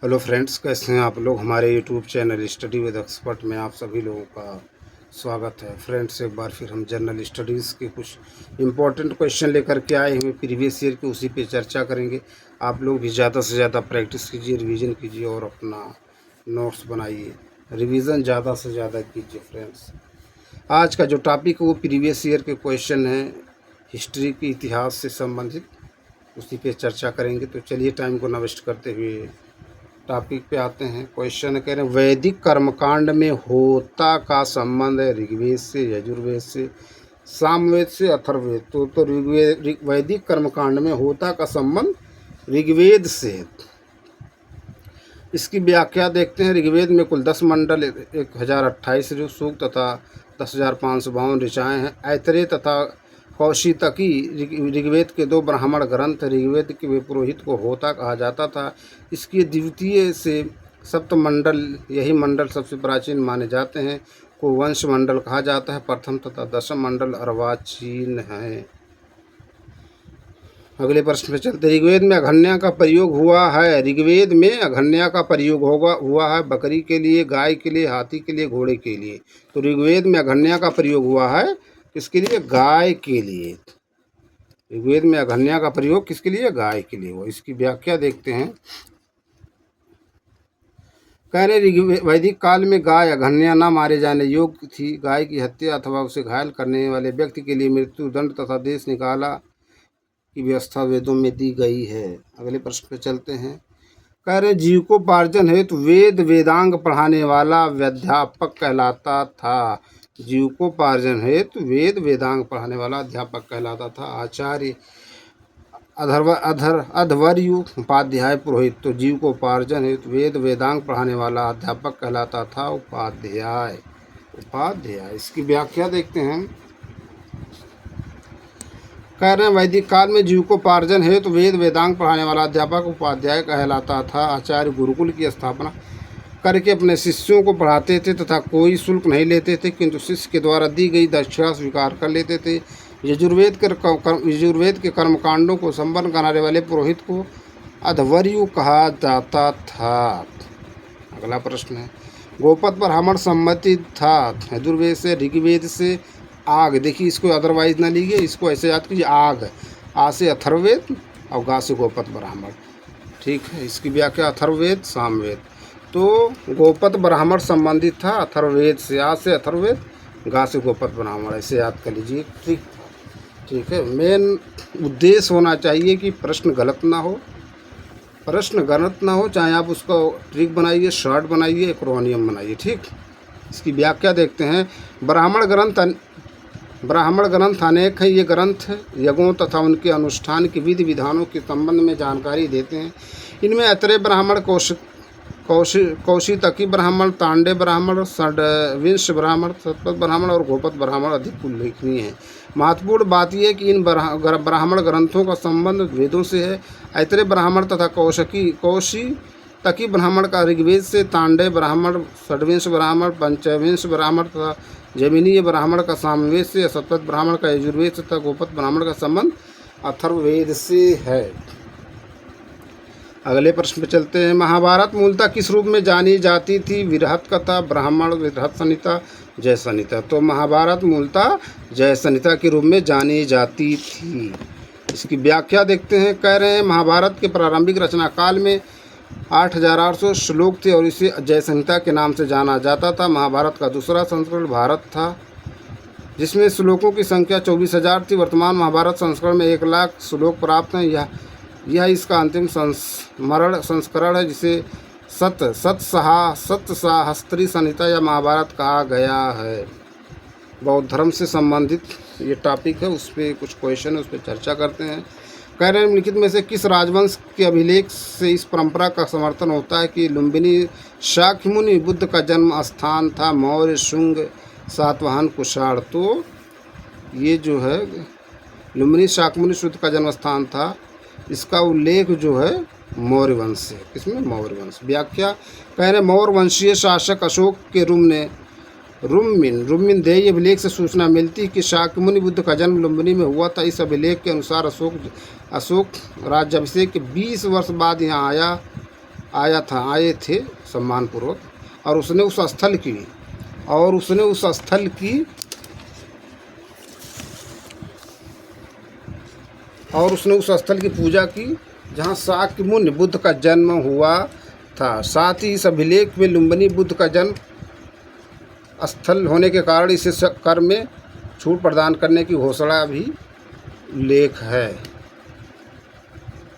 Hello friends, कैसे हैं आप लोग। हमारे YouTube channel study with expert में आप सभी लोगों का स्वागत है। फ्रेंड्स, एक बार फिर हम जनरल स्टडीज़ के कुछ इम्पोर्टेंट क्वेश्चन लेकर के आए हैं प्रीवियस ईयर के, उसी पे चर्चा करेंगे। आप लोग भी ज़्यादा से ज़्यादा प्रैक्टिस कीजिए, रिवीजन कीजिए और अपना नोट्स बनाइए। रिवीजन ज़्यादा से ज़्यादा कीजिए। फ्रेंड्स, आज का जो टॉपिक है वो प्रीवियस ईयर के क्वेश्चन है, हिस्ट्री के इतिहास से संबंधित, उसी पे चर्चा करेंगे। तो चलिए टाइम को न वेस्ट करते हुए टॉपिक पे आते हैं। क्वेश्चन कह रहे हैं, वैदिक कर्मकांड में होता का संबंध है ऋग्वेद से, यजुर्वेद से, सामवेद से, अथर्ववेद। तो वैदिक कर्मकांड में होता का संबंध ऋग्वेद से है। इसकी व्याख्या देखते हैं। ऋग्वेद में कुल 10 मंडल, 1028 सूक्त तथा 10,552 ऋचाएँ हैं। ऐतरेय तथा कौशितकी ऋग्वेद के 2 ब्राह्मण ग्रंथ। ऋग्वेद के पुरोहित को होता कहा जाता था। इसके द्वितीय से सप्तमंडल, यही मंडल सबसे प्राचीन माने जाते हैं, को वंश मंडल कहा जाता है। प्रथम तथा दशम मंडल अर्वाचीन है। अगले प्रश्न पे चलते। ऋग्वेद में अघन्या का प्रयोग हुआ है। ऋग्वेद में अघन्या का प्रयोग हुआ है बकरी के लिए, गाय के लिए, हाथी के लिए, घोड़े के लिए। तो ऋग्वेद में अघन्या का प्रयोग हुआ है किसके लिए? गाय के लिए। ऋग्वेद में अघन्या का प्रयोग किसके लिए? गाय के लिए हुआ। इसकी व्याख्या देखते हैं। कह रहे वैदिक काल में गाय अघन्या न मारे जाने योग्य थी। गाय की हत्या अथवा उसे घायल करने वाले व्यक्ति के लिए मृत्यु दंड तथा देश निकाला की व्यवस्था वेदों में दी गई है। अगले प्रश्न पे चलते हैं। कह रहे जीविकोपार्जन हेतु वेद वेदांग पढ़ाने वाला अध्यापक कहलाता था। जीविकोपार्जन हेतु वेद वेदांग पढ़ाने वाला अध्यापक कहलाता था आचार्य अध्वर्यु उपाध्याय पुरोहित। तो जीविकोपार्जन हेतु वेद वेदांग पढ़ाने वाला अध्यापक कहलाता था उपाध्याय। इसकी व्याख्या देखते हैं। कह रहे हैं वैदिक काल में जीविकोपार्जन हेतु वेद वेदांग पढ़ाने वाला अध्यापक उपाध्याय कहलाता था। आचार्य गुरुकुल की स्थापना करके अपने शिष्यों को पढ़ाते थे तथा कोई शुल्क नहीं लेते थे, किंतु शिष्य के द्वारा दी गई दक्षिणा स्वीकार कर लेते थे। यजुर्वेद के कर्मकांडों को संपन्न कराने वाले पुरोहित को अध्वर्यु कहा जाता था। अगला प्रश्न है, गोपद ब्राह्मण सम्मति था। यजुर्वेद से, ऋग्वेद से आग, देखिए इसको अदरवाइज ना लीजिए, इसको ऐसे याद कीजिए, आग, आ से अथर्ववेद और गा से गोपद ब्राह्मण। ठीक है, इसकी व्याख्या अथर्ववेद, सामवेद। तो गोपद ब्राह्मण संबंधित था अथर्ववेद से, आ से अथर्ववेद, गा से गोपद ब्राह्मण, ऐसे याद कर लीजिए। ठीक है। मेन उद्देश्य होना चाहिए कि प्रश्न गलत ना हो, चाहे आप उसको ट्रिक बनाइए, शॉर्ट बनाइए, एक्रोनियम बनाइए। ठीक। इसकी व्याख्या देखते हैं। ब्राह्मण ग्रंथ अनेक हैं। ये ग्रंथ यज्ञों तथा उनके अनुष्ठान की विधि विधानों के संबंध में जानकारी देते हैं। इनमें ऐतरेय ब्राह्मण, कौशितकी ब्राह्मण, तांडे ब्राह्मण, षड्विंश ब्राह्मण, शतपथ ब्राह्मण और गोपद ब्राह्मण अधिक उल्लेखनीय हैं। महत्वपूर्ण बात यह है कि इन ब्राह्मण ग्रंथों का संबंध वेदों से है। ऐतरेय ब्राह्मण तथा कौशितकी ब्राह्मण का ऋग्वेद से, तांडे ब्राह्मण, षड्विंश ब्राह्मण, पंचविंश ब्राह्मण तथा जमीनीय ब्राह्मण का सामवेद से, शतपथ ब्राह्मण का यजुर्वेद तथा गोपद ब्राह्मण का संबंध अथर्ववेद से है। अगले प्रश्न पर चलते हैं। महाभारत मूलतः किस रूप में जानी जाती थी? विरहत कथा, ब्राह्मण, विरहत संहिता, जय संहिता। तो महाभारत मूलतः जय संहिता के रूप में जानी जाती थी। इसकी व्याख्या देखते हैं। कह रहे हैं महाभारत के प्रारंभिक रचना काल में 8,800 श्लोक थे और इसे जय संहिता के नाम से जाना जाता था। महाभारत का दूसरा संस्करण भारत था, जिसमें श्लोकों की संख्या 24,000 थी। वर्तमान महाभारत संस्करण में 1,00,000 श्लोक प्राप्त हैं। यह इसका अंतिम संस्करण है, जिसे सतसहस्त्री संहिता या महाभारत कहा गया है। बौद्ध धर्म से संबंधित ये टॉपिक है, उस पर कुछ क्वेश्चन है, उस पर चर्चा करते हैं। कह रहे हैं निम्नलिखित में से किस राजवंश के अभिलेख से इस परंपरा का समर्थन होता है कि लुम्बिनी शाक्यमुनि बुद्ध का जन्म स्थान था? मौर्य, शुंग, सातवाहन, कुषाण। तो ये जो है लुम्बिनी शाक्यमुनि बुद्ध का जन्म स्थान था, इसका उल्लेख जो है मौर्य वंश से। किसमें? मौर्य वंश। व्याख्या कह रहे मौर्य वंशीय शासक अशोक के रुम्मिन देय अभिलेख से सूचना मिलती है कि शाक्यमुनि बुद्ध का जन्म लुम्बिनी में हुआ था। इस अभिलेख के अनुसार अशोक राज्याभिषेक के 20 वर्ष बाद यहाँ आया आए थे सम्मानपूर्वक, और उसने उस स्थल की पूजा की जहाँ शाक्य मुनि बुद्ध का जन्म हुआ था। साथ ही इस अभिलेख में लुम्बिनी बुद्ध का जन्म स्थल होने के कारण इसे कर में छूट प्रदान करने की घोषणा भी उल्लेख है।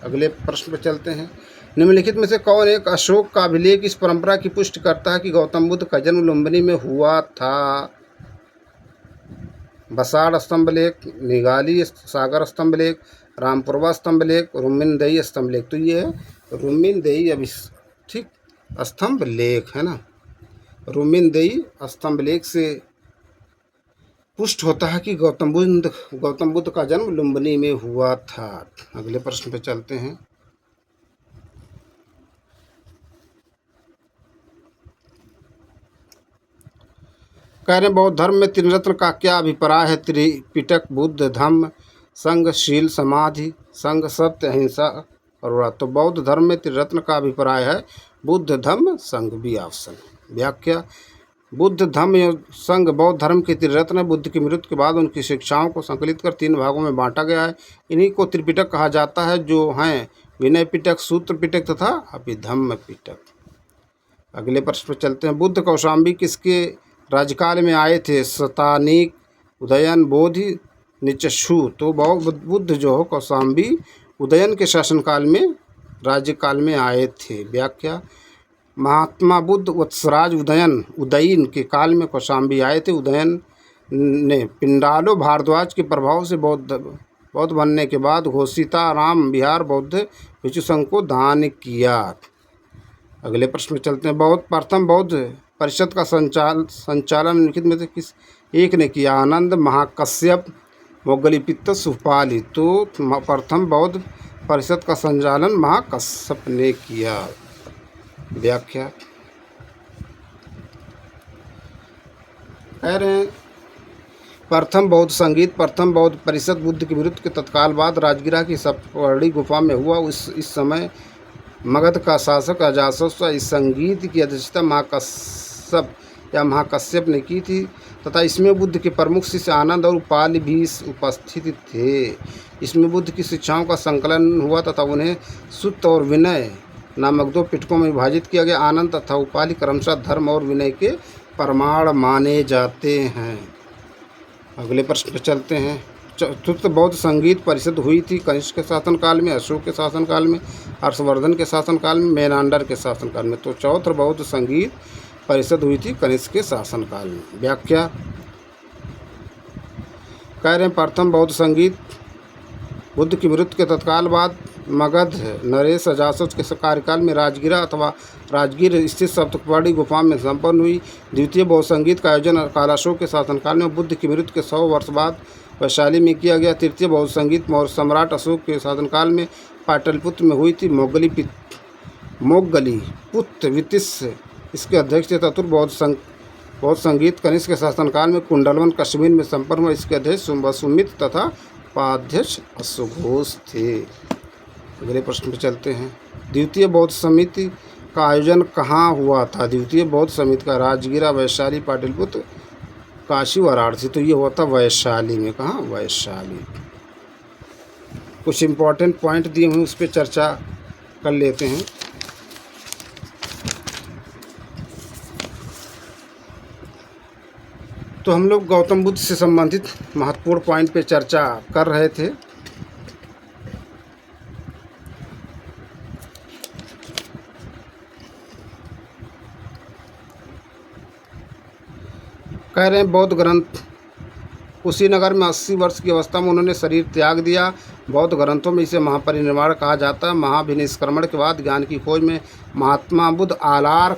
अगले प्रश्न पर चलते हैं। निम्नलिखित में से कौन एक अशोक का अभिलेख इस परंपरा की पुष्टि करता है कि गौतम बुद्ध का जन्म लुम्बिनी में हुआ था? बसाड़ स्तंभलेख, निगाली सागर स्तंभलेख, रामपुरवा स्तंभलेख, रुमिनदेई स्तंभलेख। तो ये है रुमिनदेई ठीक स्तंभलेख है ना। रुमिनदेई स्तंभलेख से पुष्ट होता है कि गौतम बुद्ध का जन्म लुम्बिनी में हुआ था। अगले प्रश्न पे चलते हैं। कह रहे बौद्ध धर्म में त्रिरत्न का क्या अभिप्राय है? त्रिपिटक, बुद्ध, धम्म, संघ, शील, समाधि, संघ, सत्य, अहिंसा और व्रत। तो बौद्ध धर्म में त्रिरत्न का अभिप्राय है बुद्ध, धम्म, संघ। B option. व्याख्या। बुद्ध, धम्म एवं संघ बौद्ध धर्म के त्रिरत्न है। बुद्ध की मृत्यु के बाद उनकी शिक्षाओं को संकलित कर 3 भागों में बांटा गया है। इन्हीं को त्रिपिटक कहा जाता है, जो हैं विनय पिटक, सूत्र पिटक तथा अभिधम्म पिटक। अगले प्रश्न पर चलते हैं। बुद्ध कौशाम्बी किसके राज्यकाल में आए थे? शतानीक, उदयन, बोधि, निचक्षु। तो बुद्ध जो हो कौशाम्बी उदयन के शासनकाल में राज्यकाल में आए थे। व्याख्या। महात्मा बुद्ध वत्सराज उदयन के काल में कौशाम्बी आए थे। उदयन ने पिंडालो भारद्वाज के प्रभाव से बौद्ध बनने के बाद घोषिताराम विहार बौद्ध भिक्षु संघ को दान किया। अगले प्रश्न में चलते हैं। प्रथम बौद्ध परिषद का संचालन निम्नलिखित में से किस एक ने किया? आनंद, महाकश्यप, मोग्गलीपित्त, सुपाली। तो प्रथम बौद्ध परिषद का संचालन महाकश्यप ने किया। व्याख्या। कह रहे हैं प्रथम बौद्ध संगीत प्रथम बौद्ध परिषद बुद्ध की मृत्यु के तत्काल बाद राजगिरा की सप्तपर्णी गुफा में हुआ। इस समय मगध का शासक अजातशत्रु इस संगीत की अध्यक्षता महाकश्यप ने की थी तथा इसमें बुद्ध के प्रमुख शिष्य आनंद और उपाली भी उपस्थित थे। इसमें बुद्ध की शिक्षाओं का संकलन हुआ तथा उन्हें सुत्त और विनय नामक 2 पिटकों में विभाजित किया गया। आनंद तथा उपाली क्रमशः धर्म और विनय के प्रमाण माने जाते हैं। अगले प्रश्न पर चलते हैं। चतुर्थ बौद्ध संगीत परिषद हुई थी कनिष्क के शासनकाल में, अशोक के शासनकाल में, हर्षवर्धन के शासनकाल में, मेनांडर के शासनकाल में। तो चौथ बौद्ध संगीत परिषद हुई थी कनिष्क के शासनकाल में। व्याख्या। कह रहे हैं प्रथम बौद्ध संगीत बुद्ध की मृत्यु के तत्काल बाद मगध नरेश अजातशत्रु के कार्यकाल में राजगिरा अथवा राजगीर स्थित सप्तपर्णी गुफा में संपन्न हुई। द्वितीय बौद्ध संगीत का आयोजन कालाशोक के शासनकाल में बुद्ध की मृत्यु के 100 वर्ष बाद वैशाली में किया गया। तृतीय बौद्ध संगीत मौर्य सम्राट अशोक के शासनकाल में पाटलिपुत्र में हुई थी। मोग्गलीपुत्र वितिश इसके अध्यक्ष थे। चतुर्थ बौद्ध संगीत कनिष्क के शासनकाल में कुंडलवन कश्मीर में संपन्न हुआ। इसके अध्यक्ष वसुमित तथा उपाध्यक्ष अश्वघोष थे। अगले प्रश्न पर चलते हैं। द्वितीय बौद्ध समिति का आयोजन कहाँ हुआ था? द्वितीय बौद्ध समिति का राजगिरा, वैशाली, पाटलिपुत्र, काशी, वाराणसी। तो ये हुआ था वैशाली में। कहाँ? वैशाली। कुछ इम्पोर्टेंट पॉइंट दिए हुए उस पर चर्चा कर लेते हैं। तो हम लोग गौतम बुद्ध से संबंधित महत्वपूर्ण पॉइंट पे चर्चा कर रहे थे। कह रहे हैं बौद्ध ग्रंथ कुशीनगर में 80 वर्ष की अवस्था में उन्होंने शरीर त्याग दिया। बौद्ध ग्रंथों में इसे महापरिनिर्वाण कहा जाता है। महाभिनिष्क्रमण के बाद ज्ञान की खोज में महात्मा बुद्ध आलार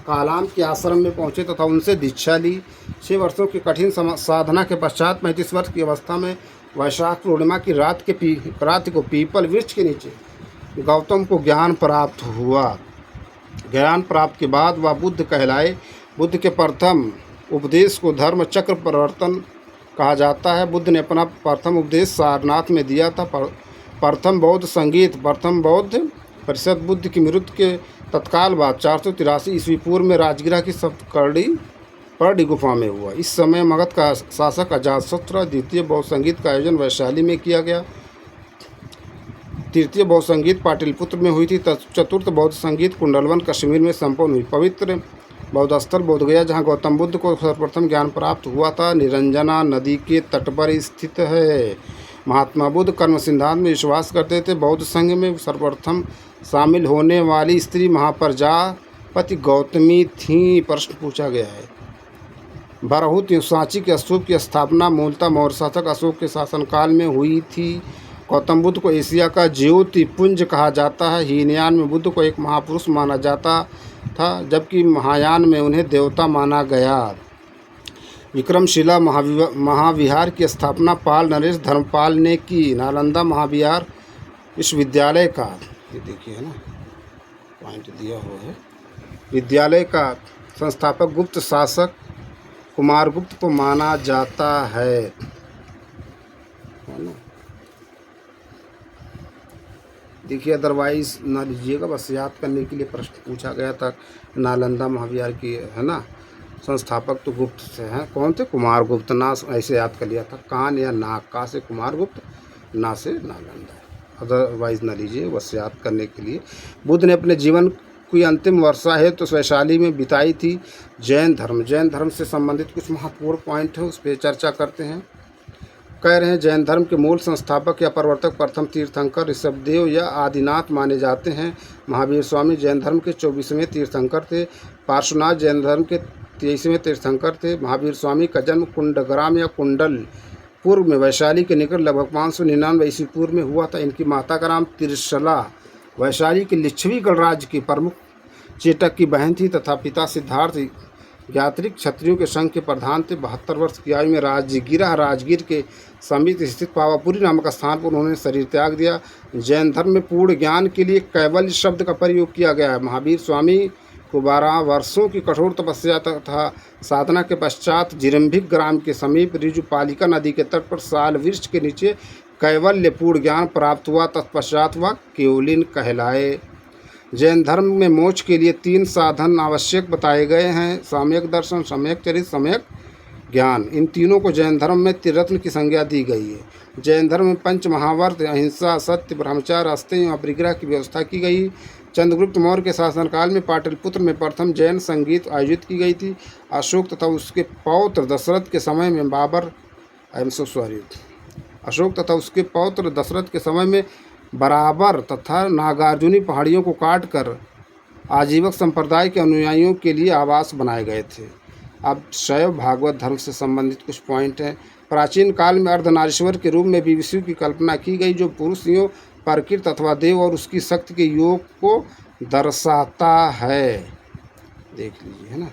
कालाम के आश्रम में पहुंचे तथा उनसे दीक्षा ली। 6 वर्षों की कठिन साधना के पश्चात 35 वर्ष की अवस्था में वैशाख पूर्णिमा की रात को पीपल वृक्ष के नीचे गौतम को ज्ञान प्राप्त हुआ। ज्ञान प्राप्त के बाद वह बुद्ध कहलाए। बुद्ध के प्रथम उपदेश को धर्म चक्र परिवर्तन कहा जाता है। बुद्ध ने अपना प्रथम उपदेश सारनाथ में दिया था। प्रथम बौद्ध संगीत प्रथम बौद्ध परिषद बुद्ध की मृत्यु के तत्काल बाद 483 ईस्वी पूर्व में राजगिरा की परडी गुफा में हुआ। इस समय मगध का शासक अजातशत्रु द्वितीय बौद्ध संगीत का आयोजन वैशाली में किया गया। तृतीय बौद्ध संगीत पाटलिपुत्र में हुई थी। चतुर्थ बौद्ध संगीत कुंडलवन कश्मीर में संपन्न हुई। पवित्र बौद्ध स्थल बोधगया, जहाँ गौतम बुद्ध को सर्वप्रथम ज्ञान प्राप्त हुआ था, निरंजना नदी के तट पर स्थित है। महात्मा बुद्ध कर्म सिद्धांत में विश्वास करते थे। बौद्ध संघ में सर्वप्रथम शामिल होने वाली स्त्री महाप्रजापति गौतमी थी। प्रश्न पूछा गया है, बरहुत सांची के स्तूप की स्थापना मूलतः मौर्य शासक अशोक के शासनकाल में हुई थी। गौतम बुद्ध को एशिया का ज्योतिपुंज कहा जाता है। हीनयान में बुद्ध को एक महापुरुष माना जाता था, जबकि महायान में उन्हें देवता माना गया। विक्रमशिला महाविहार की स्थापना पाल नरेश धर्मपाल ने की। नालंदा महाविहार विश्वविद्यालय का, ये देखिए है ना, पॉइंट दिया हुआ है, विद्यालय का संस्थापक गुप्त शासक कुमारगुप्त को माना जाता है ना। देखिए, अदरवाइज ना लीजिएगा, बस याद करने के लिए प्रश्न पूछा गया था। नालंदा महाविहार की है ना संस्थापक तो गुप्त से हैं। कौन थे? कुमारगुप्त। ना ऐसे याद कर लिया था, कान या नाक, का से कुमारगुप्त, ना से नालंदा। अदरवाइज ना लीजिए, बस याद करने के लिए। बुद्ध ने अपने जीवन की अंतिम वर्षा है तो वैशाली में बिताई थी। जैन धर्म से संबंधित कुछ महत्वपूर्ण पॉइंट है, उस पर चर्चा करते हैं। कह रहे हैं, जैन धर्म के मूल संस्थापक या प्रवर्तक प्रथम तीर्थंकर ऋषभदेव या आदिनाथ माने जाते हैं। महावीर स्वामी जैन धर्म के 24वें तीर्थंकर थे। पार्श्वनाथ जैन धर्म के 23वें तीर्थंकर थे। महावीर स्वामी का जन्म कुंडग्राम या कुंडल पूर्व में वैशाली के निकट लगभग 599 ईस्वी पूर्व में हुआ था। इनकी माता का नाम त्रिशला वैशाली के लिच्छवी गणराज्य की प्रमुख चेटक की बहन थी तथा पिता सिद्धार्थ यात्रिक क्षत्रियों के संघ के प्रधान थे। 72 वर्ष की आयु में राजगीर के समीप स्थित पावापुरी नामक स्थान पर उन्होंने शरीर त्याग दिया। जैन धर्म में पूर्ण ज्ञान के लिए कैवल्य शब्द का प्रयोग किया गया है। महावीर स्वामी को 12 वर्षों की कठोर तपस्या तथा साधना के पश्चात जिरंभिक ग्राम के समीप ऋजुपालिका नदी के तट पर साल वृक्ष के नीचे कैवल्य पूर्ण ज्ञान प्राप्त हुआ। तत्पश्चात वह केवलिन कहलाए। जैन धर्म में मोक्ष के लिए 3 साधन आवश्यक बताए गए हैं: सम्यक दर्शन, सम्यक चरित्र, सम्यक ज्ञान। इन तीनों को जैन धर्म में त्रिरत्न की संज्ञा दी गई है। जैन धर्म में 5 महाव्रत अहिंसा, सत्य, ब्रह्मचार्य, अस्तेय और परिग्रह की व्यवस्था की गई। चंद्रगुप्त मौर्य के शासनकाल में पाटलिपुत्र में प्रथम जैन संगीत आयोजित की गई थी। अशोक तथा उसके पौत्र दशरथ के समय में बराबर तथा नागार्जुनी पहाड़ियों को काटकर आजीवक संप्रदाय के अनुयायियों के लिए आवास बनाए गए थे। अब शैव भागवत धर्म से संबंधित कुछ पॉइंट हैं। प्राचीन काल में अर्धनारीश्वर के रूप में विष्णु की कल्पना की गई, जो पुरुष योग, प्रकृति अथवा देव और उसकी शक्ति के योग को दर्शाता है। देख लीजिए, है ना।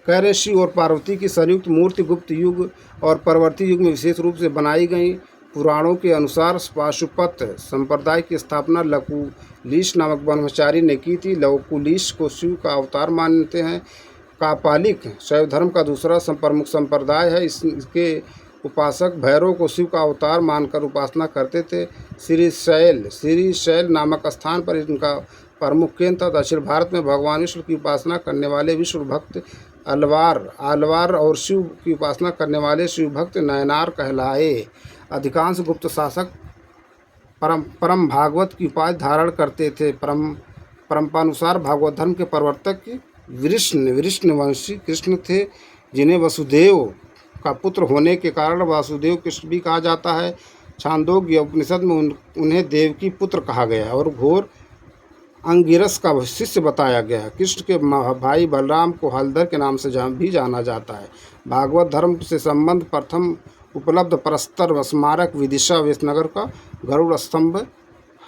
कह रहे, शिव और पार्वती की संयुक्त मूर्ति गुप्त युग और परवर्ती युग में विशेष रूप से बनाई गई। पुराणों के अनुसार पाशुपत संप्रदाय की स्थापना लकुलिश नामक ब्रह्मचारी ने की थी। लकुलिश को शिव का अवतार मानते हैं। कापालिक शैव धर्म का दूसरा प्रमुख संप्रदाय है। इसके उपासक भैरव को शिव का अवतार मानकर उपासना करते थे। श्रीशैल नामक स्थान पर इनका प्रमुख केंद्र था। दक्षिण भारत में भगवान विष्णु की उपासना करने वाले विष्णु भक्त आलवार और शिव की उपासना करने वाले शिव भक्त नयनार कहलाए। अधिकांश गुप्त शासक परम भागवत की उपाधि धारण करते थे। परंपरानुसार भागवत धर्म के प्रवर्तक वृष्णवंशी कृष्ण थे, जिन्हें वसुदेव का पुत्र होने के कारण वासुदेव कृष्ण भी कहा जाता है। छांदोग्य उपनिषद में उन्हें देवकी पुत्र कहा गया और घोर अंगिरस का शिष्य बताया गया है। कृष्ण के भाई बलराम को हलधर के नाम से भी जाना जाता है। भागवत धर्म से संबंध प्रथम उपलब्ध प्रस्तर स्मारक विदिशा वेशनगर का गरुड़ स्तंभ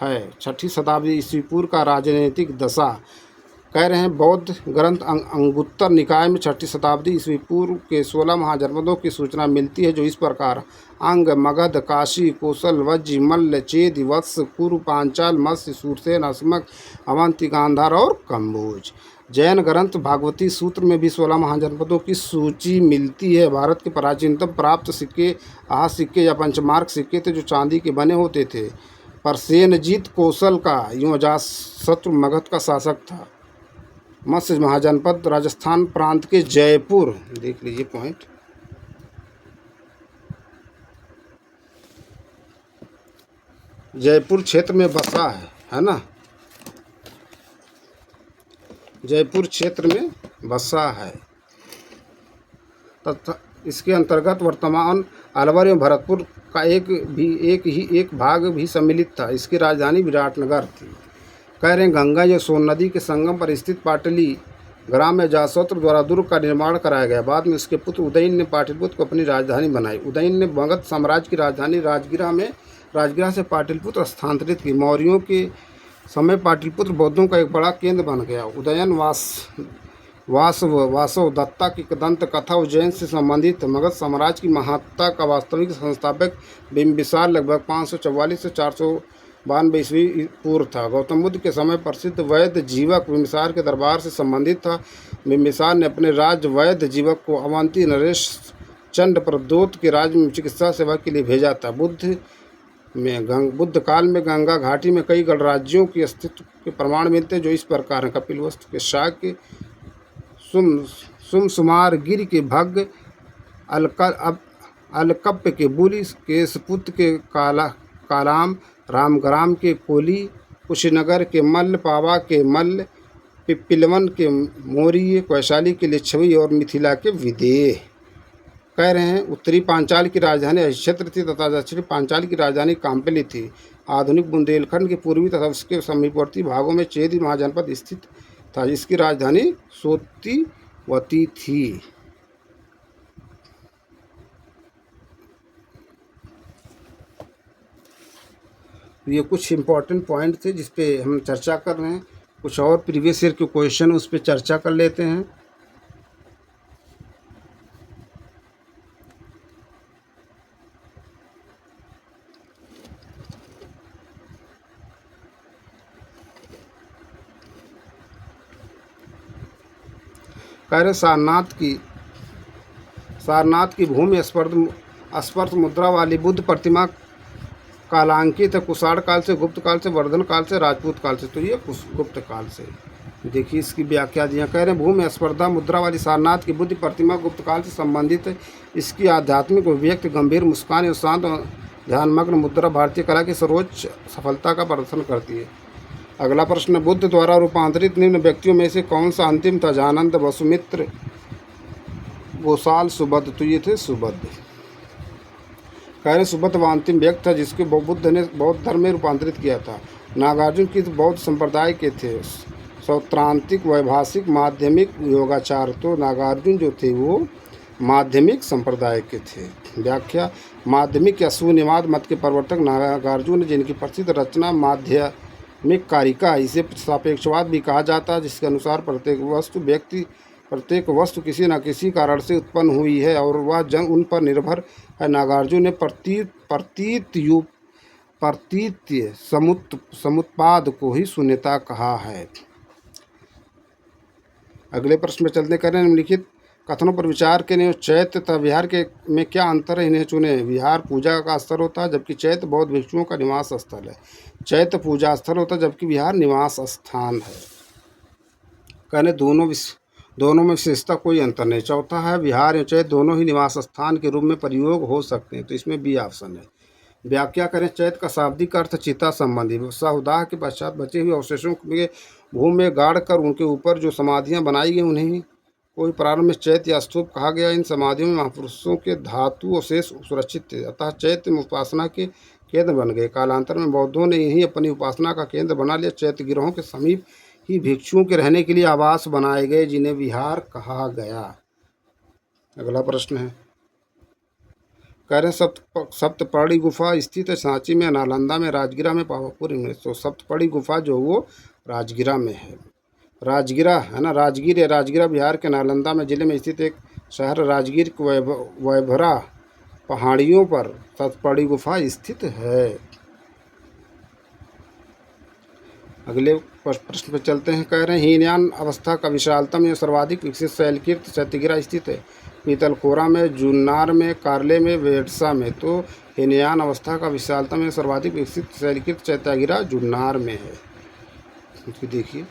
है। 6ठी शताब्दी ईस्वी पूर्व का राजनीतिक दशा कह रहे हैं बौद्ध ग्रंथ अंगुत्तर निकाय में 6ठी शताब्दी ईस्वी पूर्व के 16 महाजनपदों की सूचना मिलती है, जो इस प्रकार अंग, मगध, काशी, कोसल, वज्जी, मल्ल, चेद, वत्स, कुरु, पांचाल, मत्स्य, सूरसेन, अस्मक, अवंती, गांधार और कम्बोज। जैन ग्रंथ भागवती सूत्र में भी 16 महाजनपदों की सूची मिलती है। भारत के प्राचीनतम प्राप्त सिक्के आहत सिक्के या पंचमार्क सिक्के थे, जो चांदी के बने होते थे। पर सेनजीत कौशल का यूं अजातशत्रु मगध का शासक था। मत्स्य महाजनपद राजस्थान प्रांत के जयपुर, देख लीजिए पॉइंट, जयपुर क्षेत्र में बसा है ना, जयपुर क्षेत्र में बसा है तथा इसके अंतर्गत वर्तमान अलवर एवं भरतपुर का एक भाग भी सम्मिलित था। इसकी राजधानी विराटनगर थी। कह रहे हैं गंगा या सोन नदी के संगम पर स्थित पाटली ग्राम में अजातशत्रु द्वारा दुर्ग का निर्माण कराया गया। बाद में उसके पुत्र उदयन ने पाटलिपुत्र को अपनी राजधानी बनाई। उदयन ने मगध साम्राज्य की राजधानी राजगिरा से पाटलिपुत्र स्थानांतरित की। मौर्यों के समय पाटलिपुत्र बौद्धों का एक बड़ा केंद्र बन गया। उदयन वासव दत्ता की दंत कथा उज्जैन से संबंधित मगध साम्राज्य की महत्ता का वास्तविक संस्थापक बिंबिसार लगभग 544 से 492 ईस्वी पूर्व था। गौतम बुद्ध के समय प्रसिद्ध वैद्य जीवक बिंबिसार के दरबार से संबंधित था। बिंबिसार ने अपने राज्य वैद्य जीवक को अवंती नरेश चंड प्रदोत के राज्य में चिकित्सा सेवा के लिए भेजा था। बुद्ध काल में गंगा घाटी में कई गणराज्यों के अस्तित्व के प्रमाण मिलते हैं, जो इस प्रकार हैं। कपिलवस्तु के शाक्य, सुमसुमार गिर के भग्ग, अलकप्प के बुली, केशपुत्र के कालाम, रामग्राम के कोली, कुशीनगर के मल्ल, पावा के मल्ल, पिप्पिलवन के मौर्य, वैशाली के लिच्छवी और मिथिला के विदेह। कह रहे हैं उत्तरी पांचाल की राजधानी अक्षेत्र थी तथा दक्षिणी पांचाल की राजधानी काम्पिली थी। आधुनिक बुंदेलखंड के पूर्वी तथा उसके समीपवर्ती भागों में चेदी महाजनपद स्थित था, जिसकी राजधानी सोतिवती थी। ये कुछ इम्पोर्टेंट पॉइंट थे जिस पे हम चर्चा कर रहे हैं। कुछ और प्रीवियस ईयर के क्वेश्चन उस पर चर्चा कर लेते हैं। कह रहे सारनाथ की भूमि स्पर्ध मुद्रा वाली बुद्ध प्रतिमा कालांकित है। कुषाण काल से, गुप्त काल से, वर्धन काल से, राजपूत काल से। तो ये गुप्त काल से। देखिए इसकी व्याख्या दिया। कह रहे हैं भूमि स्पर्धा मुद्रा वाली सारनाथ की बुद्ध प्रतिमा गुप्त काल से संबंधित है। इसकी आध्यात्मिक अभिव्यक्ति गंभीर मुस्कान और शांत ध्यानमग्न मुद्रा भारतीय कला की सर्वोच्च सफलता का प्रदर्शन करती है। अगला प्रश्न, बुद्ध द्वारा रूपांतरित निम्न व्यक्तियों में से कौन सा अंतिम था? जानंद, वसुमित्र, गोसाल, सुबद्ध। तो ये थे सुबद्ध। कह रहे सुबद्ध वह अंतिम व्यक्ति था जिसके बुद्ध ने बौद्ध धर्म में रूपांतरित किया था। नागार्जुन की बौद्ध संप्रदाय के थे। सौत्रांतिक, वैभाषिक, माध्यमिक, योगाचार। तो नागार्जुन जो थे वो माध्यमिक संप्रदाय के थे। व्याख्या, माध्यमिक या शून्यवाद मत के प्रवर्तक नागार्जुन, जिनकी प्रसिद्ध रचना माध्यमिक कारिका, इसे सापेक्षवाद भी कहा जाता है, जिसके अनुसार प्रत्येक वस्तु किसी न किसी कारण से उत्पन्न हुई है और वह जन उन पर निर्भर है। नागार्जुन ने प्रतीत्य समुत्पाद को ही शून्यता कहा है। अगले प्रश्न में चलते करें। निम्नलिखित कथनों पर विचार करें। चैत्य तथा विहार के में क्या अंतर है, इन्हें चुने। विहार पूजा का स्थल होता है जबकि चैत्य बौद्ध भिक्षुओं का निवास स्थल है। चैत्य पूजा स्थल होता है जबकि विहार निवास स्थान है। कहने दोनों में विशेषता कोई अंतर नहीं। चौथा है विहार एवं चैत्य दोनों ही निवास स्थान के रूप में प्रयोग हो सकते हैं। तो इसमें बी ऑप्शन है। व्याख्या करें। चैत्य का शाब्दिक अर्थ चिता संबंधी। सहुदाह के पश्चात बचे हुए अवशेषों के भूमि में गाड़ कर उनके ऊपर जो समाधियां बनाई गई उन्हें कोई प्रारंभ में चैत्य या स्तूप कहा गया। इन समाधियों में महापुरुषों के धातु अवशेष सुरक्षित थे, अतः चैत्य में उपासना के केंद्र बन गए। कालांतर में बौद्धों ने यही अपनी उपासना का केंद्र बना लिया। चैत्य गिरोहों के समीप ही भिक्षुओं के रहने के लिए आवास बनाए गए, जिन्हें विहार कहा गया। अगला प्रश्न है। कह रहे सप्तपड़ी गुफा स्थित है सांची में, नालंदा में, राजगिरा में, पावापुरी में। तो सप्तपड़ी गुफा जो वो राजगिरा में है। राजगिरा है ना, राजगीर है। राजगिरा बिहार के नालंदा में जिले में स्थित एक शहर। राजगीर की वैभरा पहाड़ियों पर सतपड़ी गुफा स्थित है। अगले प्रश्न पर चलते हैं। कह रहे हैं हीनयान अवस्था का विशालतम एवं सर्वाधिक विकसित शैलकीर्त चैत्यगिरा स्थित है। पीतलखोरा में, जुन्नार में, कार्ले में, वेडसा में। तो हीनयान अवस्था का विशालतम एवं सर्वाधिक विकसित शैलकीर्त चैत्यगिरा जुन्नार में है। देखिए,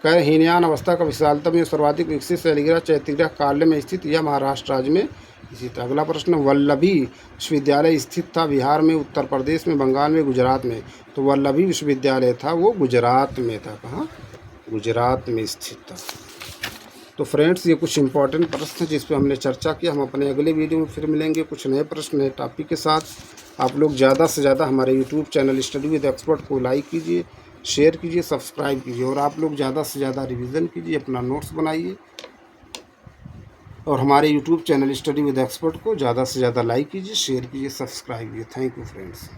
कह रहे हीनयान अवस्था का विशालतम एवं सर्वाधिक विकसित शैलगिरा चैत्यगिरा कार्ले में स्थित, यह महाराष्ट्र राज्य में स्थित। अगला प्रश्न, वल्लभी विश्वविद्यालय स्थित था बिहार में, उत्तर प्रदेश में, बंगाल में, गुजरात में। तो वल्लभी विश्वविद्यालय था वो गुजरात में था। कहाँ? गुजरात में स्थित था। तो फ्रेंड्स, ये कुछ इंपॉर्टेंट प्रश्न जिस पर हमने चर्चा की। हम अपने अगले वीडियो में फिर मिलेंगे कुछ नए प्रश्न, नए टॉपिक के साथ। आप लोग ज़्यादा से ज़्यादा हमारे YouTube channel study with expert को लाइक कीजिए, शेयर कीजिए, सब्सक्राइब कीजिए, और आप लोग ज़्यादा से ज़्यादा रिवीजन कीजिए, अपना नोट्स बनाइए, और हमारे YouTube channel study with expert को ज़्यादा से ज़्यादा लाइक कीजिए, शेयर कीजिए, सब्सक्राइब कीजिए। Thank you friends.